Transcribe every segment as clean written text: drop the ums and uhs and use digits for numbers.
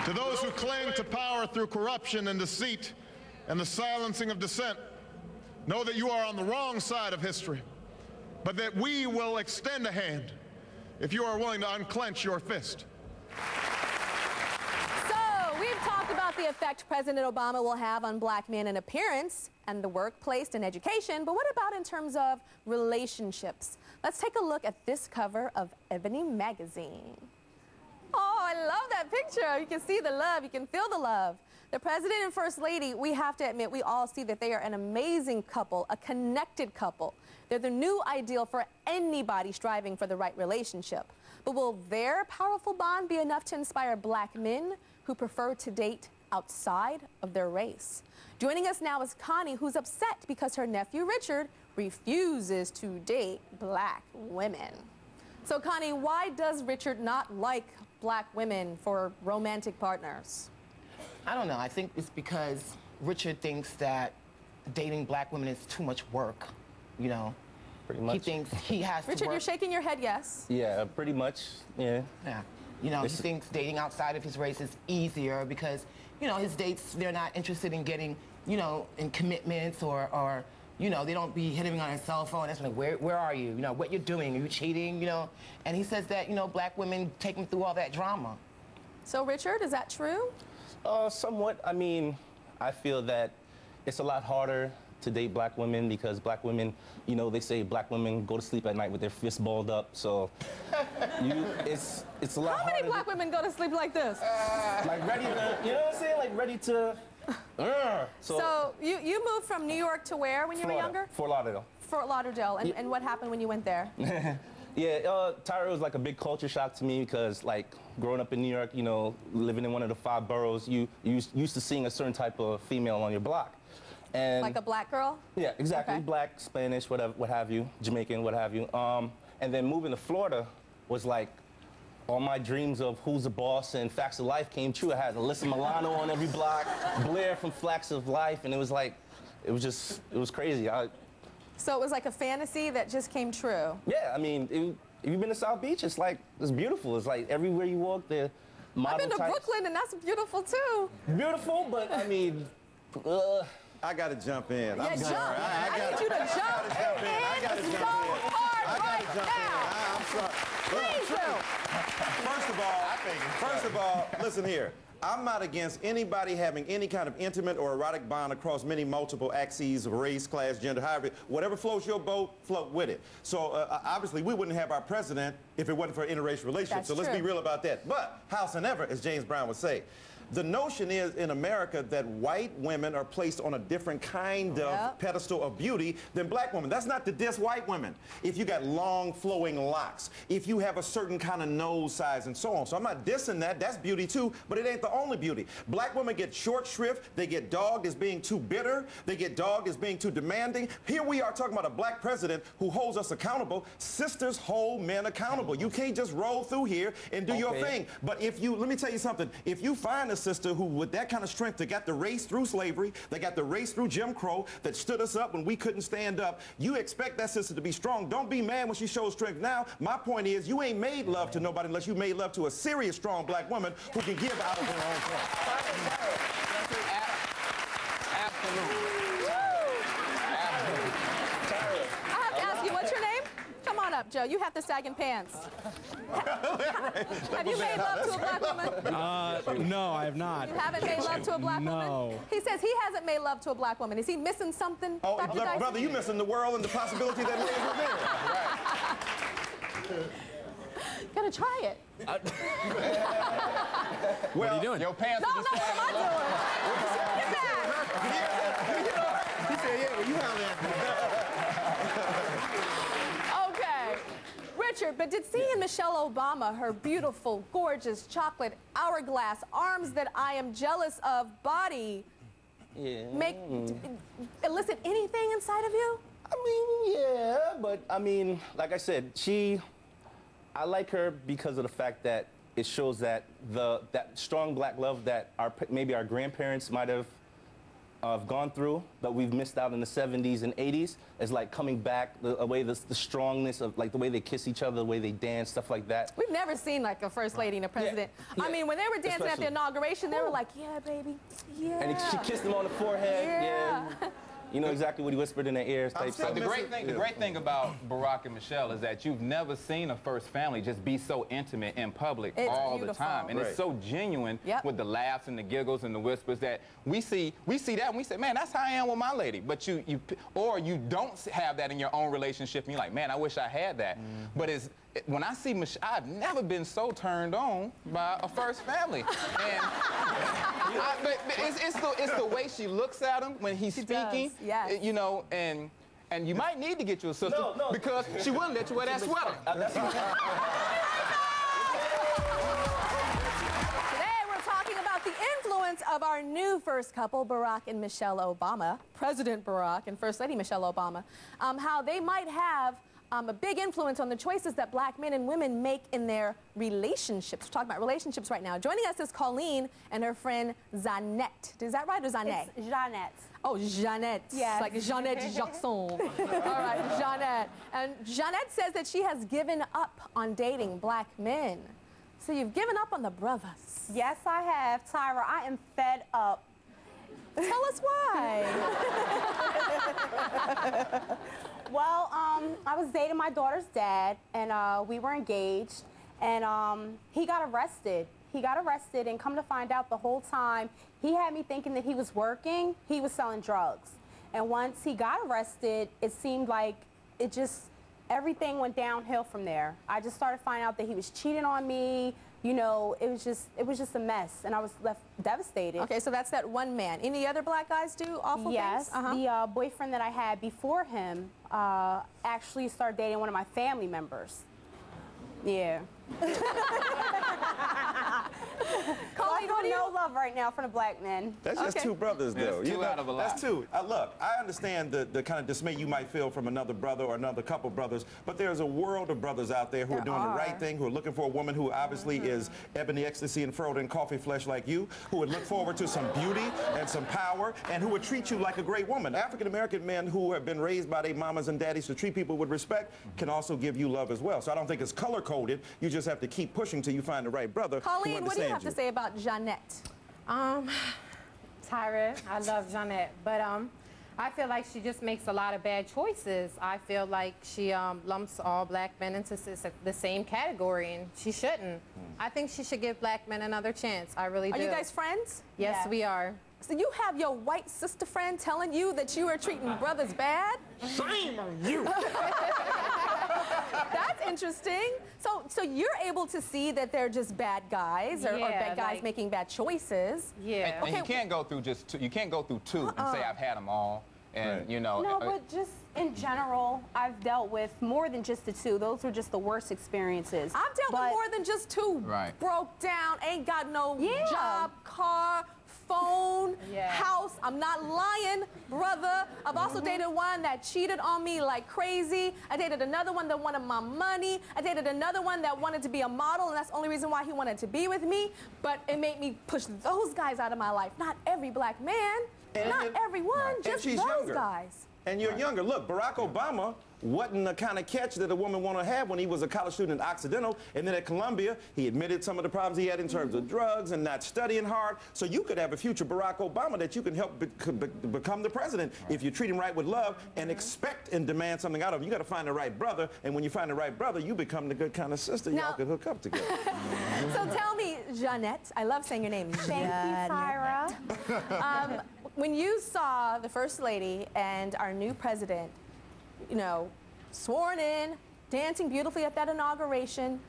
To those who cling to power through corruption and deceit and the silencing of dissent, know that you are on the wrong side of history, but that we will extend a hand if you are willing to unclench your fist. So, we've talked about the effect President Obama will have on black men in appearance and the workplace and education, but what about in terms of relationships? Let's take a look at this cover of Ebony magazine. Oh, I love that picture. You can see the love, you can feel the love. The President and First Lady, we have to admit, we all see that they are an amazing couple, a connected couple. They're the new ideal for anybody striving for the right relationship. But will their powerful bond be enough to inspire black men who prefer to date outside of their race? Joining us now is Connie, who's upset because her nephew Richard refuses to date black women. So Connie, why does Richard not like black women for romantic partners? I don't know. I think it's because Richard thinks that dating black women is too much work, you know. Pretty much. He thinks he has to Richard, work. you're shaking your head yes. Yeah, pretty much, yeah. Yeah. You know, he thinks dating outside of his race is easier because, you know, his dates, they're not interested in getting, you know, in commitments or you know, they don't be hitting on his cell phone. That's like, where are you? You know, what you're doing? Are you cheating? You know? And he says that, you know, black women take him through all that drama. So, Richard, is that true? Somewhat. I mean, I feel that it's a lot harder to date black women because black women, you know, they say black women go to sleep at night with their fists balled up. So, it's a lot harder. How many black women go to sleep like this? Like ready to, you know what I'm saying? Like ready to. So you moved from New York to where when you were younger? Fort Lauderdale. Fort Lauderdale. And what happened when you went there? Yeah, Tyra was like a big culture shock to me because, like, growing up in New York, you know, living in one of the 5 boroughs, you used to seeing a certain type of female on your block. And like a black girl? Yeah, exactly. Okay. Black, Spanish, whatever, what have you, Jamaican, what have you. And then moving to Florida was like all my dreams of Who's the Boss and Facts of Life came true. I had Alyssa Milano on every block, Blair from Facts of Life, and it was like, it was crazy. So it was like a fantasy that just came true? Yeah, I mean, if you've been to South Beach, it's like, it's beautiful. It's like everywhere you walk, the model I've been to types. Brooklyn, and that's beautiful, too. Beautiful, but I mean, I gotta jump in. Yeah, I'm jump. sorry. I need you to jump in. I gotta jump so in. hard I right gotta jump now. in. I'm sorry. Please do. First of all, listen here. I'm not against anybody having any kind of intimate or erotic bond across many multiple axes of race, class, gender, however, whatever floats your boat, float with it. So obviously we wouldn't have our president if it wasn't for an interracial relationship. That's so let's true. be real about that. But howsoever, as James Brown would say, the notion is in America that white women are placed on a different kind of pedestal of beauty than black women. That's not to diss white women. If you got long flowing locks, if you have a certain kind of nose size and so on. So I'm not dissing that. That's beauty too, but it ain't the only beauty. Black women get short shrift. They get dogged as being too bitter. They get dogged as being too demanding. Here we are talking about a black president who holds us accountable. Sisters hold men accountable. You can't just roll through here and do your thing. But if you, let me tell you something, if you find a sister who with that kind of strength that got the race through slavery, that got the race through Jim Crow, that stood us up when we couldn't stand up, you expect that sister to be strong. Don't be mad when she shows strength now. My point is you ain't made love to nobody unless you made love to a serious, strong black woman who can give out of her own point. Absolutely. I have to ask you, what's your name? Come on up, Joe. You have the sagging pants. Have you made love to a black woman? No, I have not. You haven't made love to a black woman? No. He says he hasn't made love to a black woman. Is he missing something? Oh, Dr. Dyson? brother, you missing the world and the possibility that lives within it. Gonna try it. What are you doing? your pants No, what am I doing? Get back. He said, yeah, well, you have that. Okay. Richard, but did seeing Michelle Obama, her beautiful, gorgeous, chocolate, hourglass, arms that I am jealous of, body, elicit anything inside of you? I mean, yeah, but I mean, like I said, I like her because of the fact that it shows that that strong black love that maybe our grandparents might have have gone through that we've missed out in the 70s and 80s is like coming back, the way the strongness of like the way they kiss each other, the way they dance, stuff like that. We've never seen like a first lady and a president. Yeah. I mean, when they were dancing at the Especially- inauguration, they were like, yeah, baby, yeah. And she kissed him on the forehead. Yeah. You know exactly what he whispered in their ears type stuff. The great thing about Barack and Michelle is that you've never seen a first family just be so intimate in public all the time. And it's so genuine with the laughs and the giggles and the whispers that we see that and we say, man, that's how I am with my lady. But you don't have that in your own relationship and you're like, man, I wish I had that. But when I see Michelle, I've never been so turned on by a first family. And but it's the way she looks at him when he's speaking. Yes. You know, and you might need to get you a sister because she wouldn't let you wear that sweater. Today we're talking about the influence of our new first couple, Barack and Michelle Obama, President Barack and First Lady Michelle Obama, how they might have a big influence on the choices that black men and women make in their relationships. We're talking about relationships right now. Joining us is Colleen and her friend Jeanette. Is that right, or Jeanette? It's Jeanette. Oh, Jeanette. Yes. Like Jeanette Jackson. All right, Jeanette. And Jeanette says that she has given up on dating black men. So you've given up on the brothers. Yes, I have. Tyra, I am fed up. Tell us why. Well, I was dating my daughter's dad, and we were engaged, and he got arrested. He got arrested, and come to find out the whole time, he had me thinking that he was working, he was selling drugs. And once he got arrested, it seemed like everything went downhill from there. I just started finding out that he was cheating on me. You know, it was just a mess, and I was left devastated. Okay, so that's that one man. Any other black guys do awful yes, things? Yes, the boyfriend that I had before him actually started dating one of my family members. Yeah. Colleen, what do you... no love right now for the black men. That's just two brothers, though. That's two out of a lot. That's two. Look, I understand the kind of dismay you might feel from another brother or another couple brothers, but there's a world of brothers out there who are doing the right thing, who are looking for a woman who obviously is ebony, ecstasy, and furrowed in coffee flesh like you, who would look forward to some beauty and some power, and who would treat you like a great woman. African-American men who have been raised by their mamas and daddies to treat people with respect can also give you love as well. So I don't think it's color-coded. You just have to keep pushing till you find the right brother who Colleen, understands what do you have to say about Jeanette? Tyra, I love Jeanette, but I feel like she just makes a lot of bad choices. I feel like she lumps all black men into the same category, and she shouldn't. I think she should give black men another chance. I really do. Are you guys friends? Yes, Yeah. we are. So you have your white sister friend telling you that you are treating brothers bad? Shame on you! That's interesting. So you're able to see that they're just bad guys or bad guys like, making bad choices. Yeah. And you can't go through just two. You can't go through two and say I've had them all. And you know. No, but just in general, I've dealt with more than just the two. Those were just the worst experiences. I've dealt with more than just two. Right. Broke down, ain't got no job, car, phone, house. I'm not lying, brother. I've also dated one that cheated on me like crazy. I dated another one that wanted my money. I dated another one that wanted to be a model, and that's the only reason why he wanted to be with me. But it made me push those guys out of my life. Not every black man. Not everyone, just those guys. And you're younger. Look, Barack Obama wasn't the kind of catch that a woman want to have when he was a college student at Occidental. And then at Columbia, he admitted some of the problems he had in terms of drugs and not studying hard. So you could have a future Barack Obama that you can help become the president if you treat him right with love and expect and demand something out of him. You got to find the right brother. And when you find the right brother, you become the good kind of sister. Y'all could hook up together. So tell me, Jeanette, I love saying your name. Thank you, Tyra. When you saw the First Lady and our new president, you know, sworn in, dancing beautifully at that inauguration,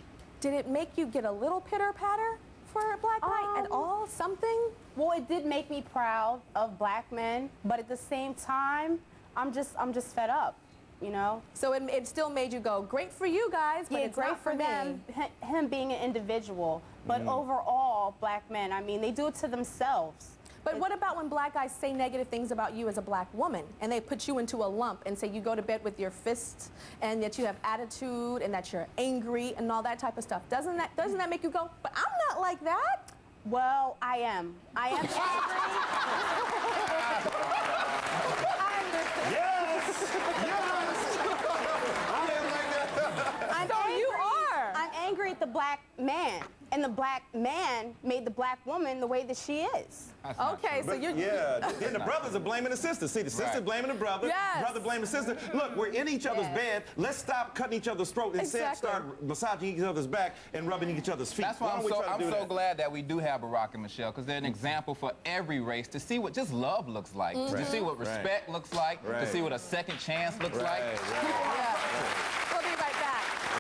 did it make you get a little pitter-patter for a black guy at all? Something? Well, it did make me proud of black men, but at the same time, I'm just fed up, you know? So it still made you go, great for you guys, but it's great not for them, me. him being an individual. But overall, black men, I mean, they do it to themselves. But what about when black guys say negative things about you as a black woman and they put you into a lump and say you go to bed with your fists and that you have attitude and that you're angry and all that type of stuff? Doesn't that make you go, but I'm not like that? Well, I am. I am angry. I'm angry at the black man, and the black man made the black woman the way that she is. Okay, so you're... Yeah, then the brothers are blaming the sisters. See, the sister's blaming the brother, brother blaming the sister. Look, we're in each other's bed. Let's stop cutting each other's throat and start massaging each other's back and rubbing each other's feet. That's why I'm so glad that we do have Barack and Michelle, because they're an example for every race to see what just love looks like, to see what respect looks like, to see what a second chance looks like.